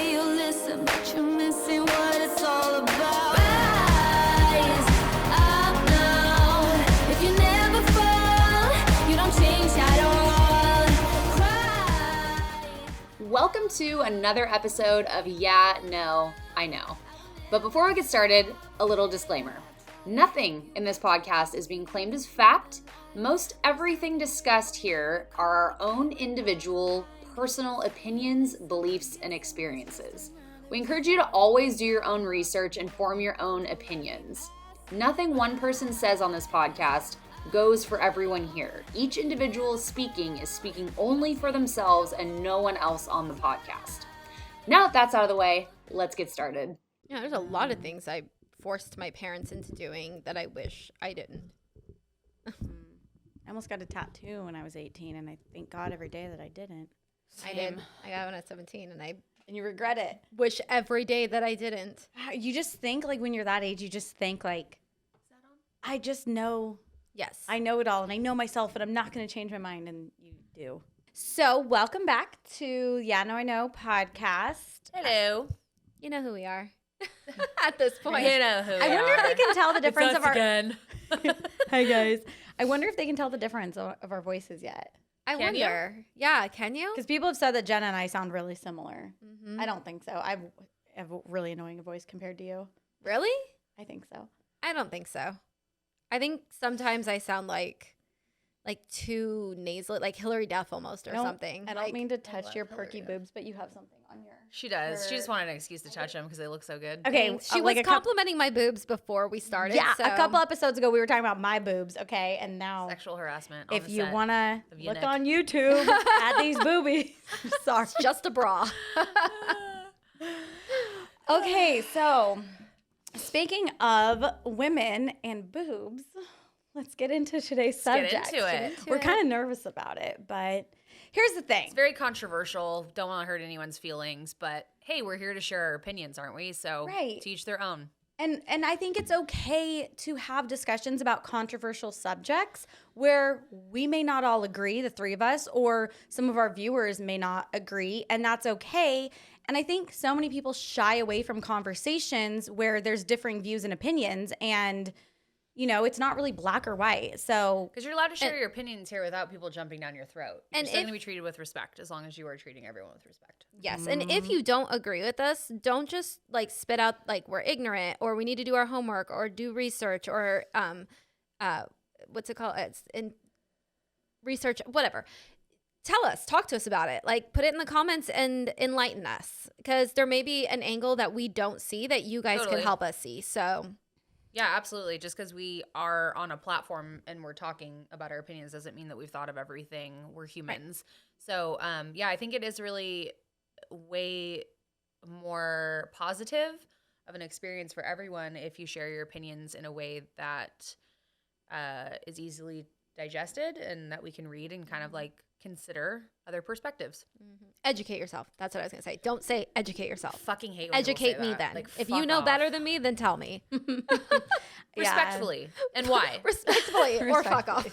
say you'll listen, but you're missing what it's all about. Rise up now. If you never fall, you don't change at all. Cry. Welcome to another episode of Yeah, No, I Know. But before we get started, a little disclaimer. Nothing in this podcast is being claimed as fact. Most everything discussed here are our own individual, personal opinions, beliefs, and experiences. We encourage you to always do your own research and form your own opinions. Nothing one person says on this podcast goes for everyone here. Each individual speaking is speaking only for themselves and no one else on the podcast. Now that that's out of the way, let's get started. Yeah, there's a lot of things I forced my parents into doing that I wish I didn't. I almost got a tattoo when I was 18, and I thank God every day that I didn't. I did. I got one at 17, and I And you regret it. wish every day that I didn't. You just think, like, when you're that age, you just think, like, I just know. Yes. I know it all, and I know myself, and I'm not going to change my mind, and you do. So, welcome back to Yeah, No, I Know podcast. Hello. You know who we are at this point. You know who I wonder if they can tell the difference of our. again. Hi guys. I wonder if they can tell the difference of our voices yet. I Can you? wonder. Yeah, can you? Because people have said that Jenna and I sound really similar. Mm-hmm. I don't think so. I have a really annoying voice compared to you. Really? I think so. I don't think so. I think sometimes I sound like too nasal, like Hillary Duff almost or something. I don't like, mean to touch your Hillary perky Duff. boobs, but you have something on your. She does. She just wanted an excuse to touch them because they look so good. Okay, She was complimenting my boobs before we started. Yeah, so. a couple episodes ago we were talking about my boobs. Okay, and now Sexual harassment. On if the you set. want to of look Eunuch. on YouTube at these boobies, sorry. It's just a bra. Okay, so speaking of women and boobs, let's get into today's Get subject. into it. We're kind of nervous about it, but here's the thing. It's very controversial. Don't want to hurt anyone's feelings, but hey, we're here to share our opinions, aren't we? So Right. to each their own. And I think it's okay to have discussions about controversial subjects where we may not all agree, the three of us, or some of our viewers may not agree, and that's okay. And I think so many people shy away from conversations where there's differing views and opinions, and you know, it's not really black or white. So Because you're allowed to share your opinions here without people jumping down your throat. You're And still if- going to be treated with respect as long as you are treating everyone with respect. Yes. And if you don't agree with us, don't just like spit out like we're ignorant or we need to do our homework or do research or what's it called? It's in research, whatever. Tell us, talk to us about it. Like put it in the comments and enlighten us because there may be an angle that we don't see that you guys Totally. can help us see. So Yeah, absolutely. Just because we are on a platform and we're talking about our opinions doesn't mean that we've thought of everything. We're humans. So, yeah, I think it is really way more positive of an experience for everyone if you share your opinions in a way that is easily digested and that we can read and kind of like consider other perspectives. educate yourself. That's what I was going to say. Don't say educate yourself. Fucking hate when people Educate say me that. then. Like, if fuck you know off. better than me, then tell me. Respectfully. And why? Respectfully or fuck off.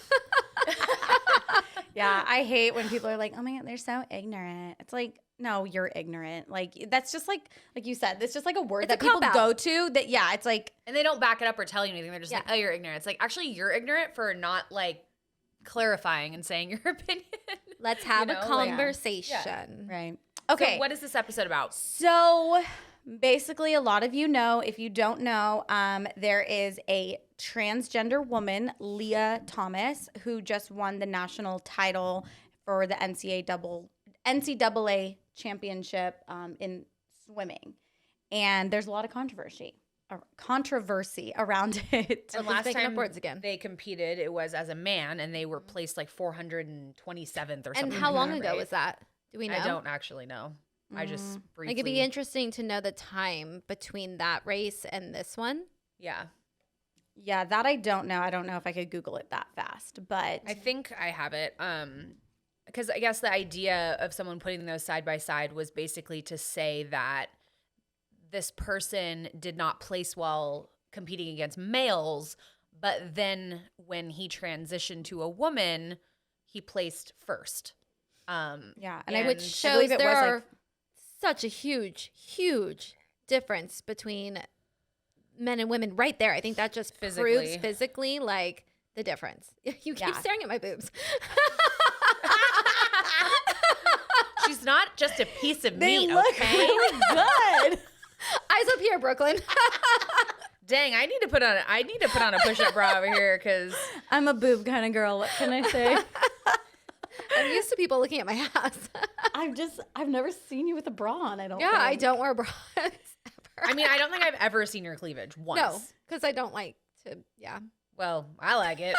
yeah, I hate when people are like, "Oh my God, they're so ignorant." It's like, no, you're ignorant. Like that's just like you said, that's just like a word It's that a people cop-out. go to. That yeah, it's like And they don't back it up or tell you anything. They're just Yeah. like, oh, you're ignorant. It's like, actually, you're ignorant for not like clarifying and saying your opinion. Let's have You know, a like- conversation. right. Okay. Okay, What is this episode about? so basically, a lot of you know. If you don't know, there is a transgender woman, Lia Thomas, who just won the national title for the NCAA championship in swimming, and there's a lot of controversy around it. And Let's last making up time words again. they competed, it was as a man, and they were placed like 427th or something. And how like long that, ago right? was that? Do we know? I don't actually know. I just briefly. Like, it'd be interesting to know the time between that race and this one. Yeah. Yeah, that I don't know. I don't know if I could Google it that fast, but I think I have it. Because I guess the idea of someone putting those side by side was basically to say that this person did not place well competing against males, but then when he transitioned to a woman, he placed first. yeah, and Which I shows believe it there was, are like, such a huge, huge difference between men and women right there. I think that just proves physically like the difference. You keep staring at my boobs. She's not just a piece of They meat, look okay? really good. Eyes up here, Brooklyn. Dang, I need to put on a push-up bra over here because I'm a boob kind of girl. What can I say? I'm used to people looking at my ass. I've never seen you with a bra on. I don't. Yeah, think. I don't wear bras ever. I mean, I don't think I've ever seen your cleavage once. No, because I don't like to. Yeah. Well, I like it.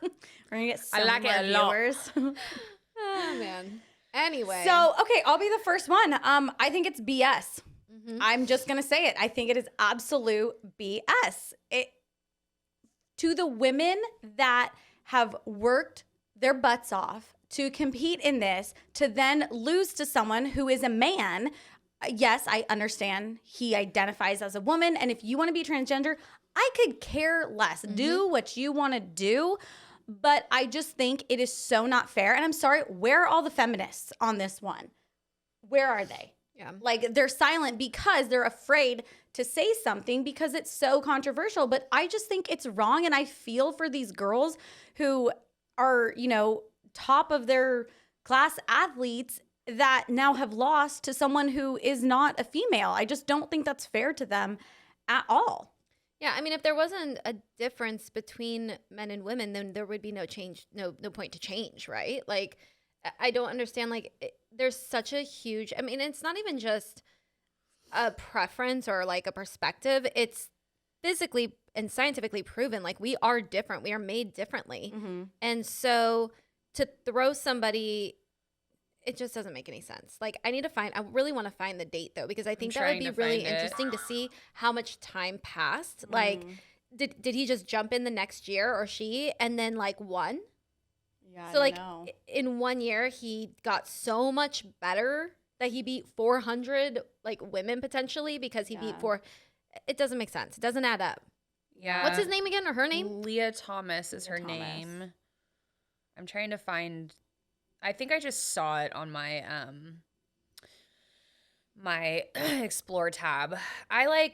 We're gonna get I some like more it a lot. viewers. Oh man. Anyway. So, okay, I'll be the first one. I think it's BS. I'm just going to say it. I think it is absolute BS. To the women that have worked their butts off to compete in this, to then lose to someone who is a man. Yes, I understand he identifies as a woman. And if you want to be transgender, I could care less. Do what you want to do. But I just think it is so not fair. And I'm sorry, where are all the feminists on this one? Where are they? Yeah. Like, they're silent because they're afraid to say something because it's so controversial. But I just think it's wrong. And I feel for these girls who are, you know, top of their class athletes that now have lost to someone who is not a female. I just don't think that's fair to them at all. Yeah, I mean, if there wasn't a difference between men and women, then there would be no change, no point to change, right? Like, I don't understand. Like, there's such a huge. I mean, it's not even just a preference or like a perspective. It's physically and scientifically proven. Like, we are different. We are made differently, and so to throw somebody. It just doesn't make any sense. Like, I really want to find the date though, because I think that would be really interesting to see how much time passed. Like, did he just jump in the next year or she and then like won? Yeah. So like in 1 year, he got so much better that he beat 400 like women potentially because he beat it doesn't make sense. It doesn't add up. Yeah. What's his name again or her name? Lia Thomas is her name. I'm trying to find. I think I just saw it on my my explore tab. I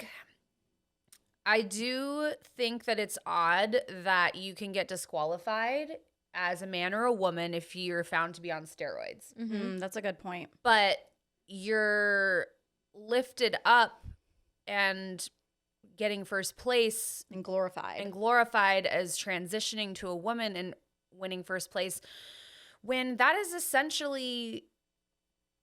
do think that it's odd that you can get disqualified as a man or a woman if you're found to be on steroids. That's a good point. But you're lifted up and getting first place And glorified as transitioning to a woman and winning first place, when that is essentially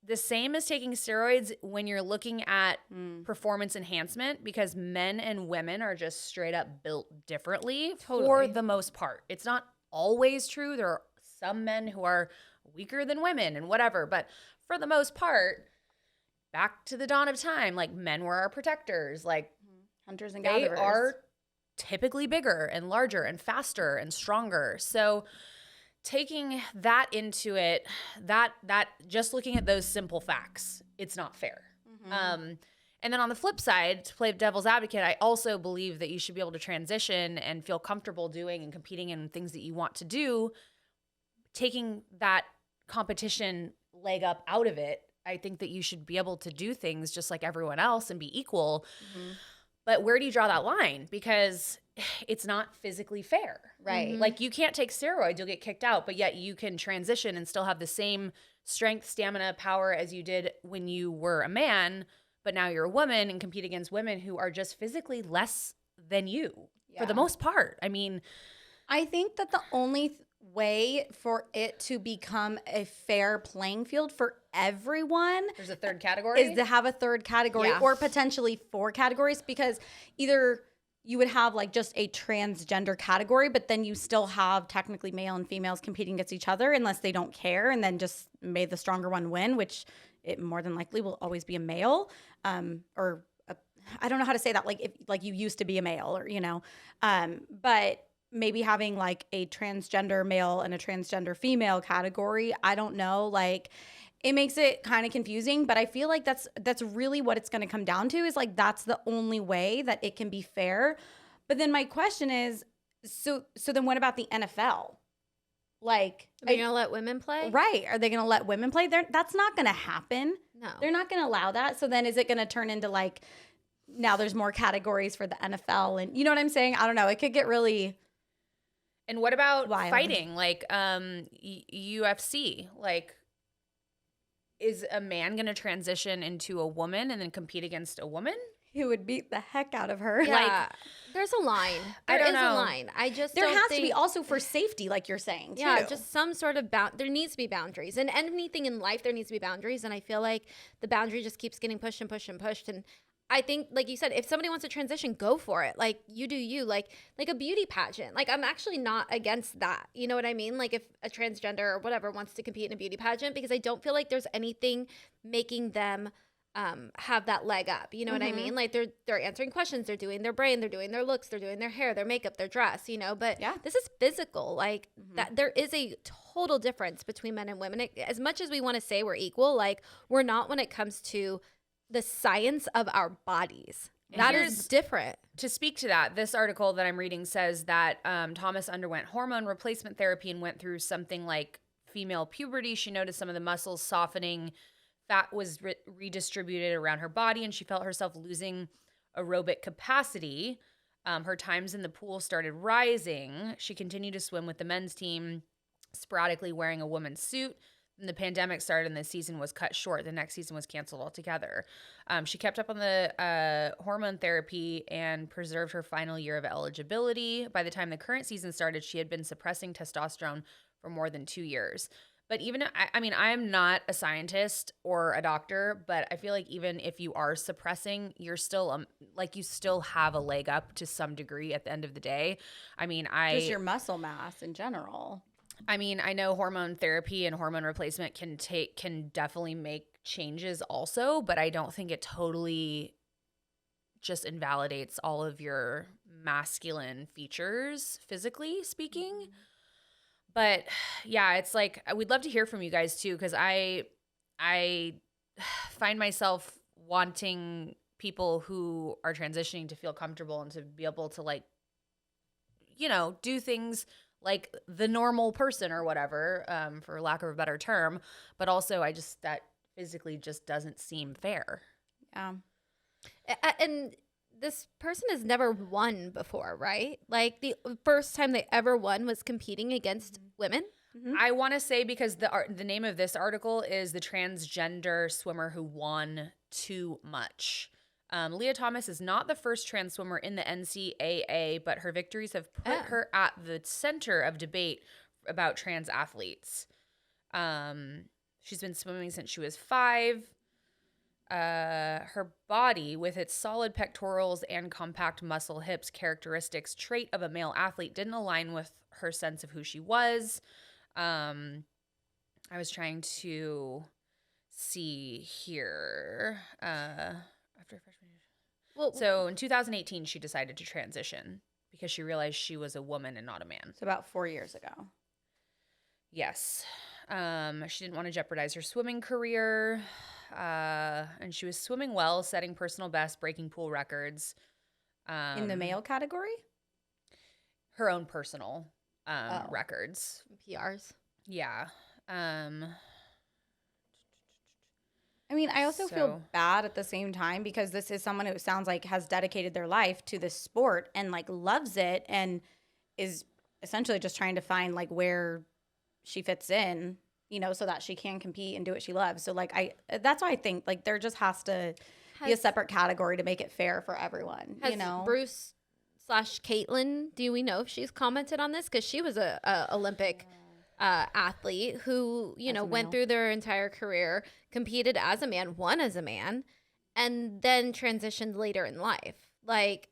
the same as taking steroids when you're looking at performance enhancement, because men and women are just straight up built differently for the most part. It's not always true. There are some men who are weaker than women and whatever, but for the most part, back to the dawn of time, like, men were our protectors. Like, hunters and they gatherers. are typically bigger and larger and faster and stronger. So taking that into it, that just looking at those simple facts, it's not fair. And then on the flip side, to play devil's advocate, I also believe that you should be able to transition and feel comfortable doing and competing in things that you want to do. Taking that competition leg up out of it, I think that you should be able to do things just like everyone else and be equal. But where do you draw that line? Because it's not physically fair. Right. Like, you can't take steroids, you'll get kicked out, but yet you can transition and still have the same strength, stamina, power as you did when you were a man, but now you're a woman and compete against women who are just physically less than you for the most part. I mean, I think that the only way for it to become a fair playing field for everyone there's a third category is to have a third category or potentially 4 categories, because either you would have like just a transgender category, but then you still have technically male and females competing against each other unless they don't care, and then just may the stronger one win, which it more than likely will always be a male, or I don't know how to say that, like, if like you used to be a male, or, you know, but maybe having like a transgender male and a transgender female category, I don't know, like, it makes it kind of confusing, but I feel like that's really what it's going to come down to, is like, that's the only way that it can be fair. But then my question is, so then what about the NFL? Like, Are they going to let women play? Right. Are they going to let women play? That's not going to happen. No. They're not going to allow that. So then is it going to turn into like, now there's more categories for the NFL and you know what I'm saying? I don't know. It could get really And what about wild. fighting? Like UFC, like is a man going to transition into a woman and then compete against a woman? He would beat the heck out of her. Yeah. There's a line. I There don't is know. a line. I just There don't has to think, be also for safety, like you're saying, too. yeah, just some sort of there needs to be boundaries. And anything in life, there needs to be boundaries. And I feel like the boundary just keeps getting pushed and pushed and pushed. And I think, like you said, if somebody wants to transition, go for it. Like, you do you. Like a beauty pageant. Like, I'm actually not against that. You know what I mean? Like, if a transgender or whatever wants to compete in a beauty pageant, because I don't feel like there's anything making them have that leg up. You know what I mean? Like, they're answering questions, they're doing their brain, they're doing their looks, they're doing their hair, their makeup, their dress, you know, but Yeah. this is physical. Like, that there is a total difference between men and women. As much as we want to say we're equal, like, we're not when it comes to the science of our bodies. And That here's- is different. To speak to that, this article that I'm reading says that Thomas underwent hormone replacement therapy and went through something like female puberty. She noticed some of the muscles softening. Fat was redistributed around her body, and she felt herself losing aerobic capacity. Her times in the pool started rising. She continued to swim with the men's team, sporadically wearing a woman's suit. Then the pandemic started, and the season was cut short. The next season was canceled altogether. She kept up on the hormone therapy and preserved her final year of eligibility. By the time the current season started, she had been suppressing testosterone for more than 2 years. But even, I mean, I'm not a scientist or a doctor, but I feel like even if you are suppressing, you're still, like, you still have a leg up to some degree at the end of the day. I mean, Just your muscle mass in general. I mean, I know hormone therapy and hormone replacement can definitely make changes also, but I don't think it totally just invalidates all of your masculine features, physically speaking. But yeah, it's like, we'd love to hear from you guys too, because I find myself wanting people who are transitioning to feel comfortable and to be able to, like, you know, do things like the normal person or whatever, for lack of a better term. But also, that physically just doesn't seem fair. Yeah. And this person has never won before, right? Like, the first time they ever won was competing against women. I want to say, because the name of this article is "The Transgender Swimmer Who Won Too Much." Lia Thomas is not the first trans swimmer in the NCAA, but her victories have put her at the center of debate about trans athletes. She's been swimming since she was 5. Her body, with its solid pectorals and compact muscle hips, characteristics trait of a male athlete, didn't align with her sense of who she was. I was trying to see here. After freshman year. Well, So in 2018, she decided to transition because she realized she was a woman and not a man. It's about 4 years ago. Yes. She didn't want to jeopardize her swimming career. And she was swimming well, setting personal bests, breaking pool records. In the male category? Her own personal records. PRs. Yeah. I mean, I also feel So- bad at the same time because this is someone who sounds like has dedicated their life to this sport and like loves it and is essentially just trying to find like where she fits in, you know, so that she can compete and do what she loves. So like that's why I think like there just has to be a separate category to make it fair for everyone, Has you know. Bruce / Caitlin, do we know if she's commented on this? Because she was a Olympic athlete who, you know, went through their entire career, competed as a man, won as a man, and then transitioned later in life. Like,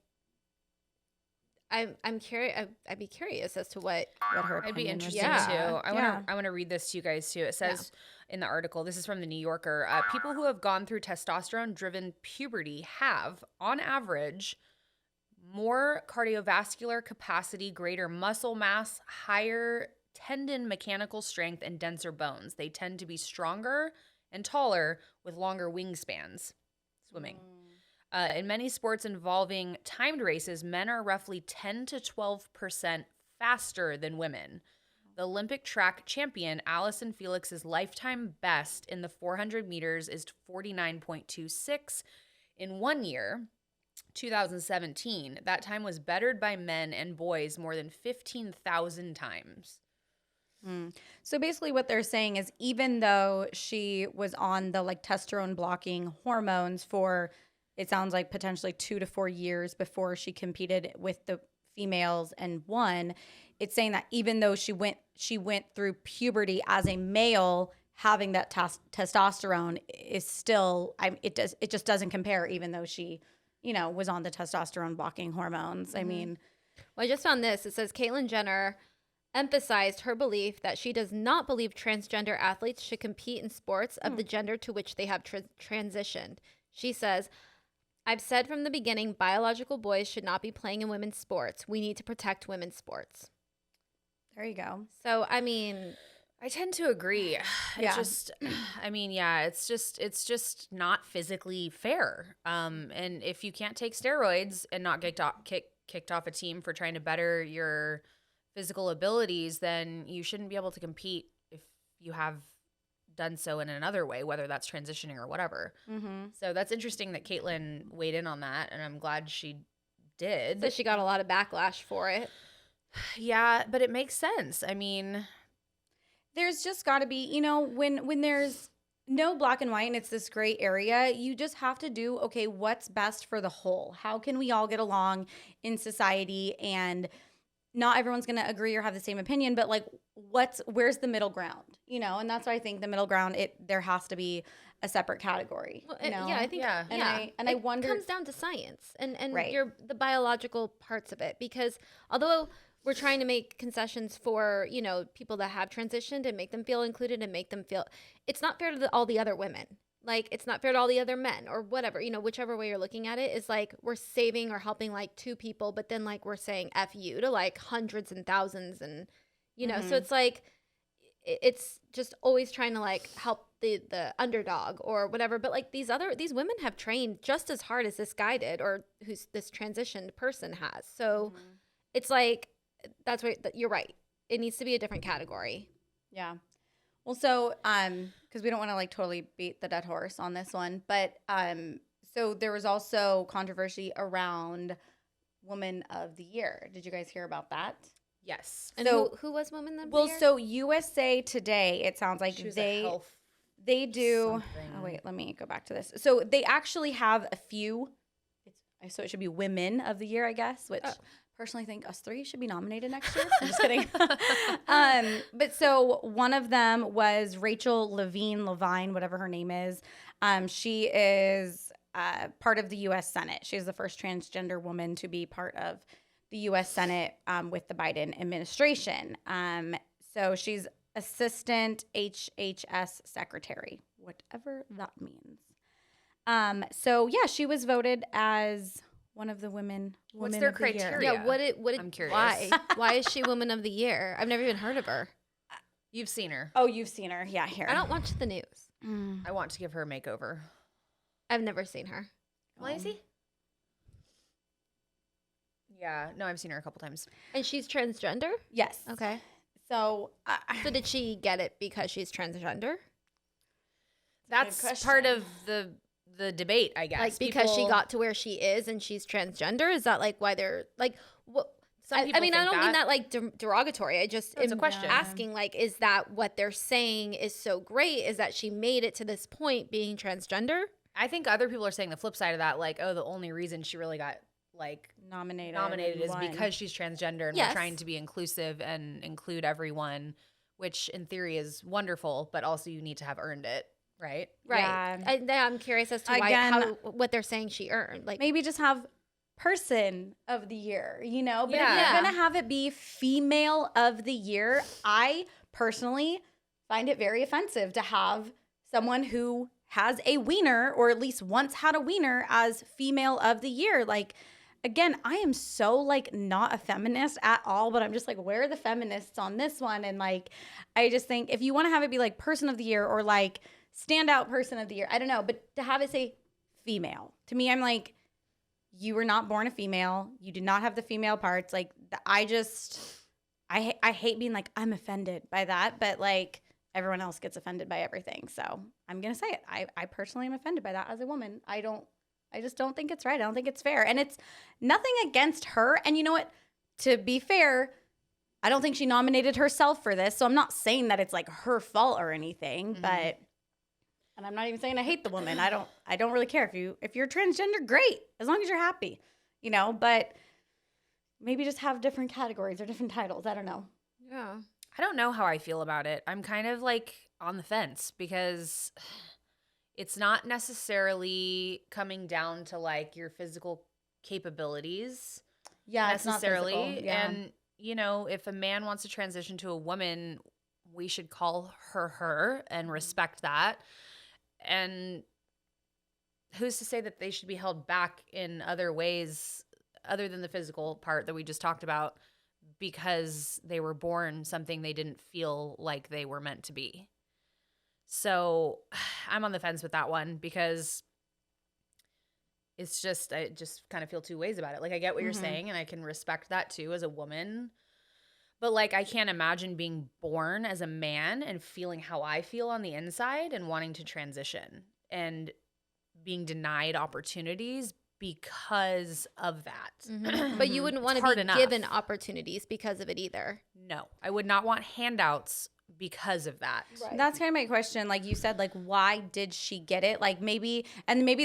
I'm curious. I'd be curious as to what her I'd be opinion was. interested Yeah. too. I want to read this to you guys too. It says in the article, this is from the New Yorker, people who have gone through testosterone-driven puberty have, on average, more cardiovascular capacity, greater muscle mass, higher tendon mechanical strength, and denser bones. They tend to be stronger and taller with longer wingspans. Swimming. In many sports involving timed races, men are roughly 10 to 12% faster than women. The Olympic track champion, Allison Felix's lifetime best in the 400 meters is 49.26 in 1 year, 2017. That time was bettered by men and boys more than 15,000 times. So basically what they're saying is even though she was on the like testosterone blocking hormones for, it sounds like potentially 2 to 4 years before she competed with the females and won, it's saying that even though she went through puberty as a male, having that testosterone is still, it just doesn't compare, even though she, was on the testosterone blocking hormones. I mean, Well, I just found this. It says Caitlyn Jenner emphasized her belief that she does not believe transgender athletes should compete in sports of the gender to which they have transitioned. She says, I've said from the beginning, biological boys should not be playing in women's sports. We need to protect women's sports. there you go. So, I mean, I tend to agree. Yeah. It's just not physically fair. And if you can't take steroids and not get kicked off a team for trying to better your physical abilities, then you shouldn't be able to compete if you have done so in another way, whether that's transitioning or whatever. So that's interesting that Caitlyn weighed in on that, and I'm glad she did. so she got a lot of backlash for it. Yeah, but it makes sense. I mean, There's just got to be, when there's no black and white and it's this gray area, you just have to do, okay, what's best for the whole? How can we all get along in society? And not everyone's going to agree or have the same opinion, but like, where's the middle ground? And that's why I think the middle ground, there has to be a separate category. Well, yeah, I think, Yeah. I wonder, it comes down to science and Right. the biological parts of it, because although we're trying to make concessions for, people that have transitioned and make them feel included and make them feel, it's not fair to all the other women. Like, it's not fair to all the other men or whatever, whichever way you're looking at it is like, we're saving or helping like 2 people, but then like we're saying F you to like hundreds and thousands and, so it's like, it's just always trying to like help the underdog or whatever. But like these women have trained just as hard as this guy did, or who's this transitioned person has. So it's like, that's why you're right. It needs to be a different category. Yeah. Well, so, because we don't want to like totally beat the dead horse on this one, but so there was also controversy around Woman of the Year. Did you guys hear about that? yes. And So- who was Woman of the Well, Year? so USA Today, it sounds like She was a health they do. something. Oh wait, let me go back to this. So they actually have a few. So it should be Women of the Year, I guess. Which personally think us 3 should be nominated next year. I'm just kidding. But so one of them was Rachel Levine, whatever her name is. She is part of the U.S. Senate. She is the first transgender woman to be part of the U.S. Senate with the Biden administration. So she's assistant HHS secretary, whatever that means. So yeah, she was voted as one of the women. What's women their of the year. criteria? Yeah, what I'm curious. Why is she Woman of the Year? I've never even heard of her. You've seen her. Oh, you've seen her. Yeah, here. I don't watch the news. I want to give her a makeover. I've never seen her. Lacey? Yeah, no, I've seen her a couple times. And she's transgender? Yes. Okay. So, So did she get it because she's transgender? That's question. part of the debate, I guess. Like because she People- got to where she is and she's transgender? Is that like why they're like what? Some I people mean, I think don't mean that. that like derogatory. I just That's a am question. asking like, is that what they're saying is so great? Is that she made it to this point being transgender? I think other people are saying the flip side of that, like, oh, the only reason she really got like nominated is because she's transgender and Yes. we're trying to be inclusive and include everyone, which in theory is wonderful, but also you need to have earned it, right? Right. Yeah. I'm curious as to Again, what they're saying she earned. Like maybe just have person of the year, But Yeah. if you're gonna have it be female of the year, I personally find it very offensive to have someone who has a wiener or at least once had a wiener as female of the year. Like, again, I am so like not a feminist at all, but I'm just like, where are the feminists on this one? And like, I just think if you want to have it be like person of the year or like standout person of the year, I don't know, but to have it say female, to me, I'm like, you were not born a female. You did not have the female parts. Like, I I hate being like, I'm offended by that, but like everyone else gets offended by everything. So I'm going to say it. I personally am offended by that as a woman. I just don't think it's right. I don't think it's fair. And it's nothing against her. And you know what? To be fair, I don't think she nominated herself for this. So I'm not saying that it's like her fault or anything, but and I'm not even saying I hate the woman. I don't really care if you're transgender, great. As long as you're happy, you know, but maybe just have different categories or different titles. I don't know. Yeah. I don't know how I feel about it. I'm kind of like on the fence because it's not necessarily coming down to like your physical capabilities Yeah, necessarily. it's not physical. Yeah. And, you know, if a man wants to transition to a woman, we should call her and respect that. And who's to say that they should be held back in other ways other than the physical part that we just talked about because they were born something they didn't feel like they were meant to be. So I'm on the fence with that one because it's just, I just kind of feel two ways about it. Like I get what you're saying and I can respect that too as a woman. But like I can't imagine being born as a man and feeling how I feel on the inside and wanting to transition and being denied opportunities because of that. But you wouldn't want It's to hard be enough. given opportunities because of it either. No, I would not want handouts because of that. That's kind of my question. Like you said, like, why did she get it? Like maybe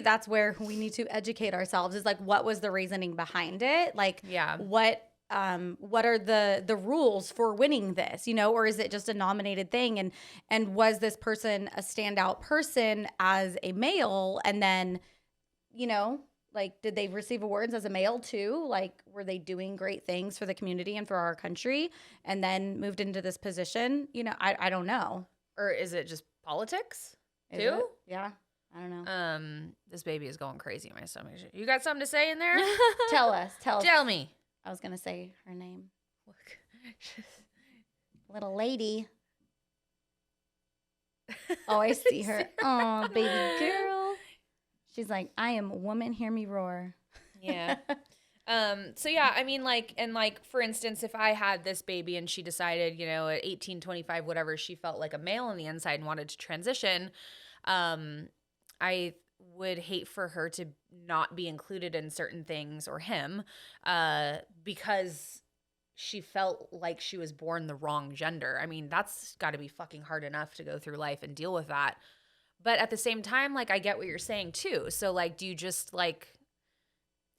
that's where we need to educate ourselves is like, what was the reasoning behind it? Like, Yeah. what are the rules for winning this, you know, or is it just a nominated thing? And was this person a standout person as a male? And then, you know, like, did they receive awards as a male too? Like, were they doing great things for the community and for our country and then moved into this position? You know, I don't know. Or is it just politics Is too? it? Yeah. I don't know. This baby is going crazy in my stomach. You got something to say in there? Tell us. Tell me. I was going to say her name. Little lady. Oh, I see her. Oh, baby girl. She's like, I am woman, hear me roar. Yeah. So yeah, I mean like, and like, for instance, if I had this baby and she decided, you know, at 18, 25, whatever, she felt like a male on the inside and wanted to transition, I would hate for her to not be included in certain things or him, because she felt like she was born the wrong gender. I mean, that's got to be fucking hard enough to go through life and deal with that. But at the same time, like, I get what you're saying too. So like, do you just like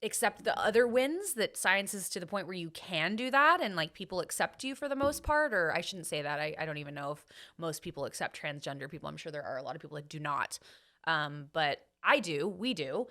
accept the other wins that science is to the point where you can do that and like people accept you for the most part? Or I shouldn't say that. I don't even know if most people accept transgender people. I'm sure there are a lot of people that do not. But I do. We do.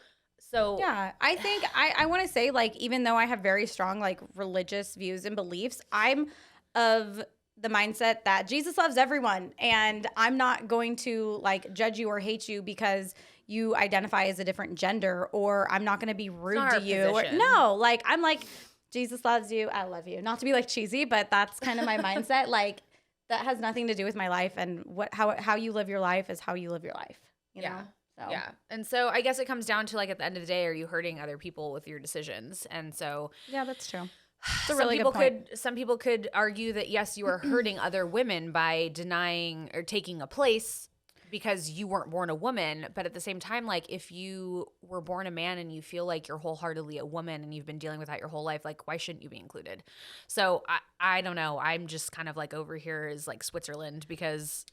So yeah, I think I want to say, like, even though I have very strong like religious views and beliefs, I'm of the mindset that Jesus loves everyone, and I'm not going to like judge you or hate you because you identify as a different gender, or I'm not going to be rude not to our you. Or, position. no, like I'm like, Jesus loves you, I love you. Not to be like cheesy, but that's kind of my mindset. Like that has nothing to do with my life, and how you live your life is how you live your life. You know? So. Yeah. And so I guess it comes down to like at the end of the day, are you hurting other people with your decisions? And so Yeah, that's true. It's a really good point. Some people could argue that yes, you are hurting other women by denying or taking a place because you weren't born a woman. But at the same time, like if you were born a man and you feel like you're wholeheartedly a woman and you've been dealing with that your whole life, like why shouldn't you be included? So I don't know. I'm just kind of like over here is like Switzerland because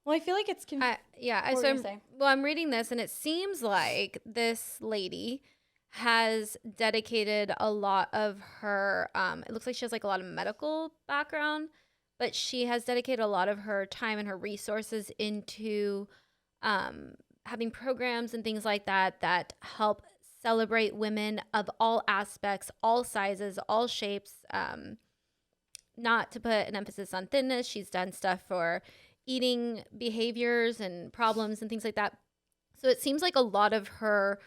Well, I feel like it's I'm reading this and it seems like this lady has dedicated a lot of her it looks like she has like a lot of medical background, but she has dedicated a lot of her time and her resources into having programs and things like that that help celebrate women of all aspects, all sizes, all shapes. Not to put an emphasis on thinness, she's done stuff for eating behaviors and problems and things like that. So it seems like a lot of her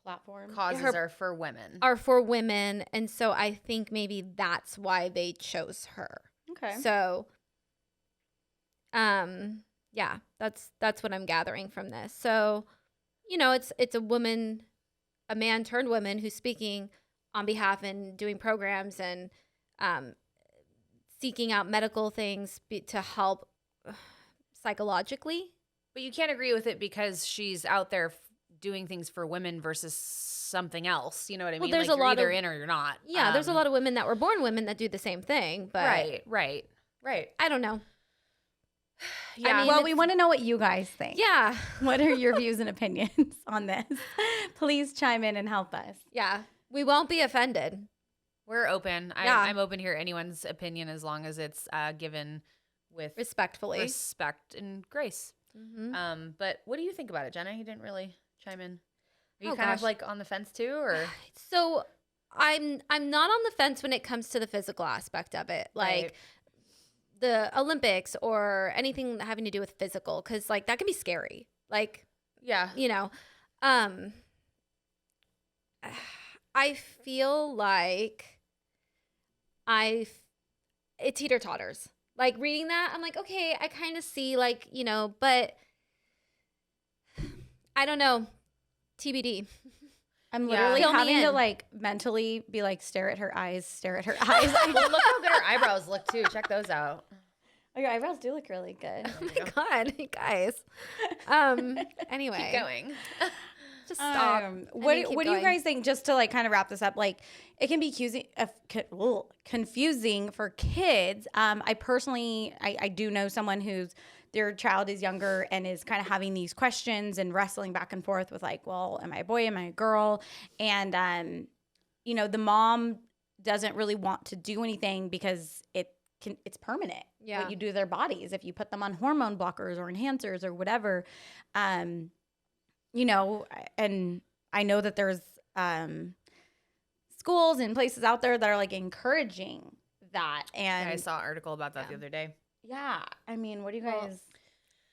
platform causes are for women. are for women, and so I think maybe that's why they chose her. Okay. So yeah, that's what I'm gathering from this. So, you know, it's a woman, a man turned woman who's speaking on behalf and doing programs and seeking out medical things to help psychologically. But you can't agree with it because she's out there doing things for women versus something else. You know what I mean? There's like a you're lot either of, in or you're not. Yeah, there's a lot of women that were born women that do the same thing. But Right. I don't know. Yeah. I mean, Well, we want to know what you guys think. Yeah. What are your views and opinions on this? Please chime in and help us. Yeah. We won't be offended. We're open. Yeah. I'm open to hear anyone's opinion as long as it's given with Respectfully. respect and grace. Mm-hmm. But what do you think about it, Jenna? You didn't really chime in. Are you Oh, kind gosh. of like on the fence too, or So I'm not on the fence when it comes to the physical aspect of it. Like Right. the Olympics or anything having to do with physical, because like that can be scary. Like, yeah, you know, I feel like it teeter-totters. Like reading that, I'm like, okay, I kind of see like, you know, but I don't know. TBD. I'm Yeah. literally Fill me having to in. like mentally be like, stare at her eyes. well, look how good her eyebrows look too. Check those out. Oh, your eyebrows do look really good. Oh my God, you guys. Anyway. Keep going. Just stop. What keep do you going. guys think? Just to like kind of wrap this up, like it can be confusing for kids. I personally, I do know someone whose their child is younger and is kind of having these questions and wrestling back and forth with like, well, am I a boy? Am I a girl? And you know, the mom doesn't really want to do anything because it's permanent. Yeah. What you do to their bodies if you put them on hormone blockers or enhancers or whatever. You know, and I know that there's schools and places out there that are like encouraging that. And Yeah, I saw an article about that the other day. yeah, I mean, what do you Well, guys?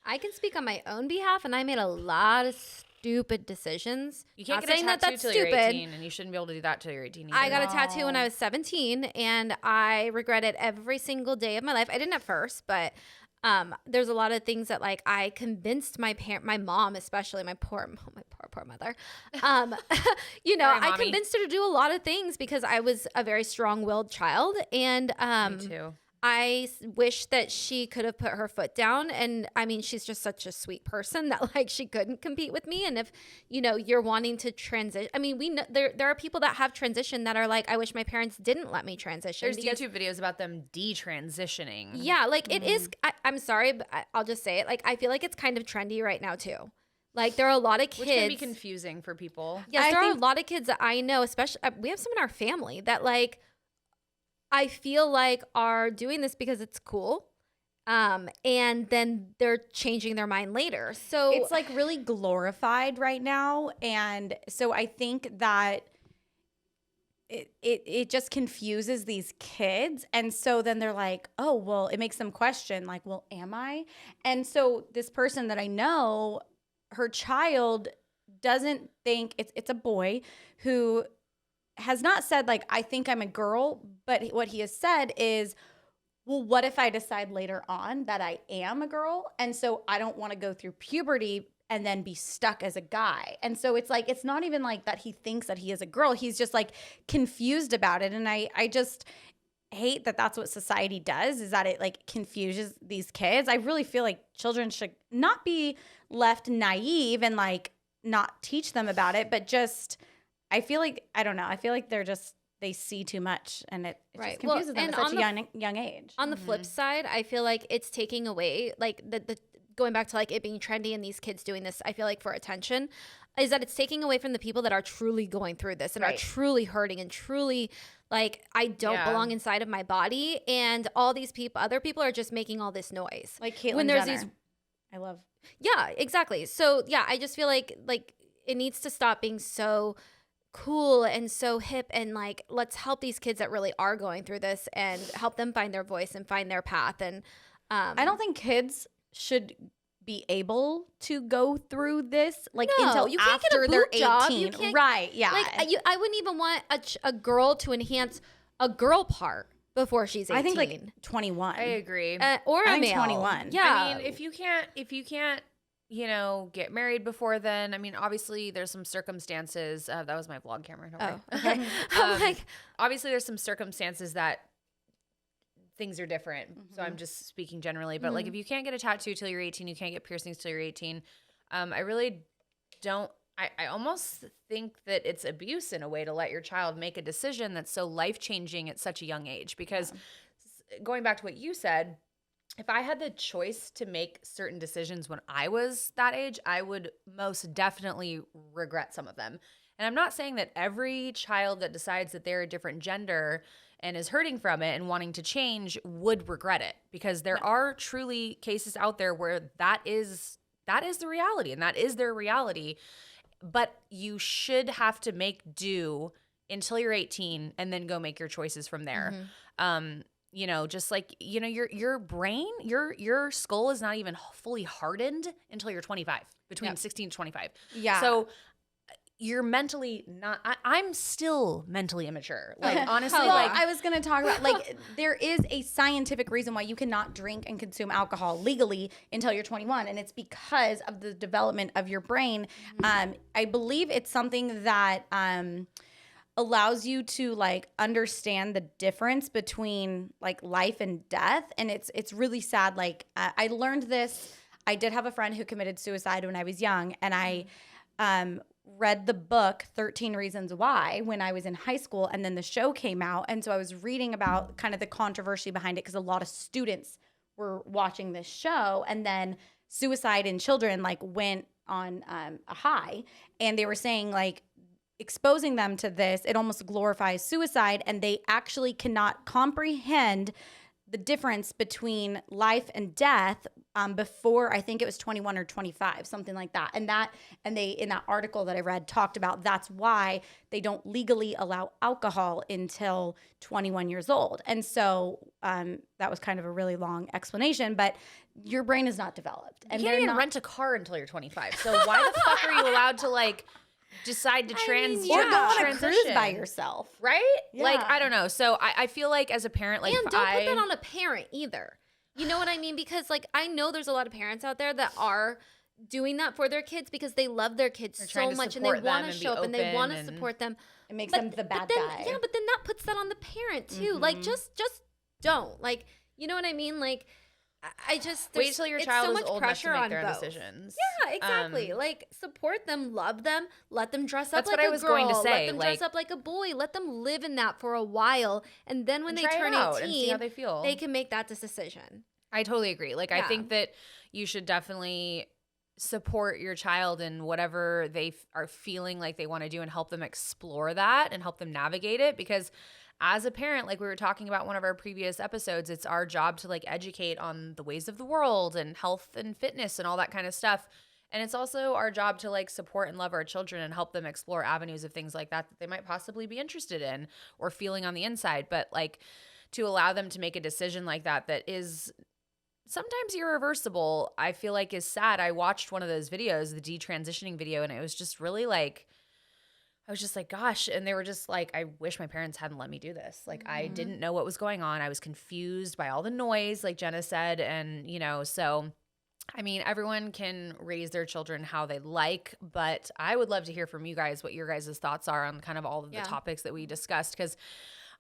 I can speak on my own behalf, and I made a lot of stupid decisions. You can't Not get a saying tattoo that that's till you're stupid. 18, and you shouldn't be able to do that till you're 18. I either. got a tattoo when I was 17, and I regret it every single day of my life. I didn't at first, but there's a lot of things that like I convinced my mom, especially my poor mother. You know, Sorry, I mommy. convinced her to do a lot of things because I was a very strong-willed child, and Me too. I wish that she could have put her foot down. And I mean, she's just such a sweet person that like she couldn't compete with me. And if, you know, you're wanting to transition, I mean, we know there are people that have transitioned that are like, I wish my parents didn't let me transition. There's because- YouTube videos about them detransitioning. Yeah, like it is. I'm sorry, but I'll just say it. Like, I feel like it's kind of trendy right now too. Like there are a lot of kids. Which can be confusing for people. Yes, I there are think- a lot of kids that I know, especially we have some in our family that like I feel like are doing this because it's cool. And then they're changing their mind later. So It's like really glorified right now, and so I think that it just confuses these kids, and so then they're like, oh well, it makes them question like, well, am I? And so this person that I know, her child doesn't think it's a boy who has not said like, I think I'm a girl, but what he has said is, well, what if I decide later on that I am a girl? And so I don't want to go through puberty and then be stuck as a guy. And so it's like, it's not even like that he thinks that he is a girl. He's just like confused about it. And I just hate that that's what society does, is that it like confuses these kids. I really feel like children should not be left naive and like not teach them about it, but just, I feel like, I don't know. I feel like they see too much, and it Right. just Well, confuses them and at such on a young age. on the flip side, I feel like it's taking away like the going back to like it being trendy and these kids doing this, I feel like for attention, is that it's taking away from the people that are truly going through this and are Right. truly hurting and truly like, I don't Yeah. belong inside of my body. And all these other people are just making all this noise. Like Caitlyn when there's Jenner. these I love. Yeah, exactly. So yeah, I just feel like it needs to stop being so cool and so hip, and like let's help these kids that really are going through this and help them find their voice and find their path. And I don't think kids should be able to go through this like No, until you can't get a after they're boob job. You 18. can't- Right, yeah. like I wouldn't even want a girl to enhance a girl part before she's 18. I think like 21. I agree. or I a think male. 21. Yeah, I mean, if you can't, you know, get married before then, I mean, obviously there's some circumstances. That was my vlog camera. Don't oh, worry. okay. I'm like, Obviously there's some circumstances that things are different. So I'm just speaking generally. But like if you can't get a tattoo till you're 18, you can't get piercings till you're 18. I really don't. I almost think that it's abuse in a way to let your child make a decision that's so life-changing at such a young age. Because going back to what you said, if I had the choice to make certain decisions when I was that age, I would most definitely regret some of them. And I'm not saying that every child that decides that they're a different gender and is hurting from it and wanting to change would regret it, because there are truly cases out there where that is the reality and that is their reality. But you should have to make do until you're 18 and then go make your choices from there. You know, just like, you know, your brain, your skull is not even fully hardened until you're 25, between 16 to 25. Yeah. So you're mentally not, I'm still mentally immature. Like, honestly, Well, like, I was going to talk about, like, there is a scientific reason why you cannot drink and consume alcohol legally until you're 21, and it's because of the development of your brain. I believe it's something that allows you to, like, understand the difference between, like, life and death, and it's really sad. Like, I learned this. I did have a friend who committed suicide when I was young, and I read the book 13 Reasons Why when I was in high school, and then the show came out, and so I was reading about kind of the controversy behind it because a lot of students were watching this show, and then suicide in children like went on a high, and they were saying like exposing them to this, it almost glorifies suicide, and they actually cannot comprehend the difference between life and death before, I think it was 21 or 25, something like that. And they, in that article that I read, talked about that's why they don't legally allow alcohol until 21 years old. And so that was kind of a really long explanation, but your brain is not developed. And you can't even rent a car until you're 25. So why the fuck are you allowed to like decide to or go on a cruise by yourself, right? Yeah. Like, I don't know. So I feel like as a parent, like, And don't put that on a parent either. You know what I mean? Because like I know there's a lot of parents out there that are doing that for their kids because they love their kids so much and they want to show up and they want to support them. It makes them the bad guy. Yeah, but then that puts that on the parent too. Like just don't. Like, you know what I mean? Like I just wait till your child so is much old enough to pressure make on their own both. decisions. Yeah, exactly. Like support them, love them, let them dress up That's like what I a was girl, going to say, let them dress like- up like a boy, let them live in that for a while, and then when they try it turn out 18, and see how they feel. they can make that decision. I totally agree. Like, I Yeah. think that you should definitely support your child in whatever they are feeling like they want to do and help them explore that and help them navigate it. Because as a parent, like we were talking about one of our previous episodes, it's our job to like educate on the ways of the world and health and fitness and all that kind of stuff. And it's also our job to like support and love our children and help them explore avenues of things like that they might possibly be interested in or feeling on the inside. But like to allow them to make a decision like that is sometimes irreversible, I feel like is sad. I watched one of those videos, the detransitioning video, and it was just really like, I was just like, gosh. And they were just like, I wish my parents hadn't let me do this. Like, I didn't know what was going on. I was confused by all the noise, like Jenna said. And, you know, so, I mean, everyone can raise their children how they like, but I would love to hear from you guys what your guys' thoughts are on kind of all of the topics that we discussed, because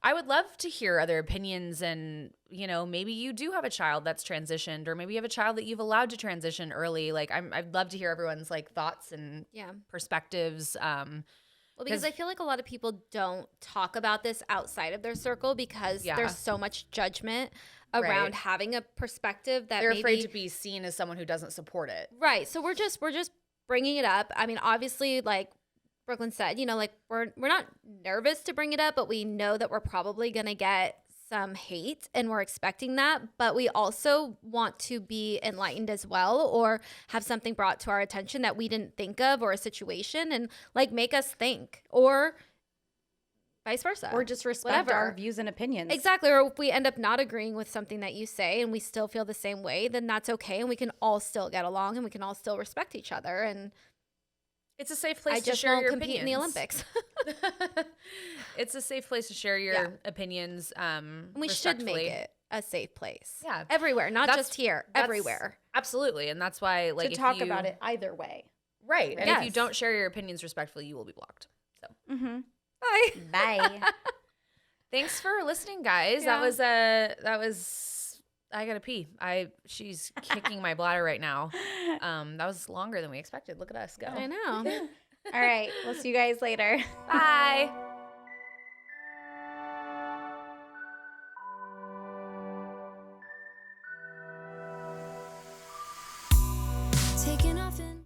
I would love to hear other opinions. And, you know, maybe you do have a child that's transitioned, or maybe you have a child that you've allowed to transition early. Like, I'd love to hear everyone's like thoughts and perspectives. Well, because I feel like a lot of people don't talk about this outside of their circle because there's so much judgment around having a perspective that they're afraid to be seen as someone who doesn't support it. Right. So we're just bringing it up. I mean, obviously, like Brooklyn said, you know, like we're not nervous to bring it up, but we know that we're probably going to get some hate and we're expecting that, but we also want to be enlightened as well, or have something brought to our attention that we didn't think of, or a situation, and like make us think, or vice versa, or just respect our views and opinions. Exactly. Or if we end up not agreeing with something that you say and we still feel the same way, then that's okay, and we can all still get along and we can all still respect each other. And it's a safe place to share your opinions. In the Olympics. It's a safe place to share your opinions. We should make it a safe place. Yeah. Everywhere, not just here, everywhere. Absolutely. And that's why, like, to talk about it either way. Right. And if you don't share your opinions respectfully, you will be blocked. So Bye. Bye. Thanks for listening, guys. Yeah. That was I gotta pee. She's kicking my bladder right now. That was longer than we expected. Look at us go. I know. All right. We'll see you guys later. Bye.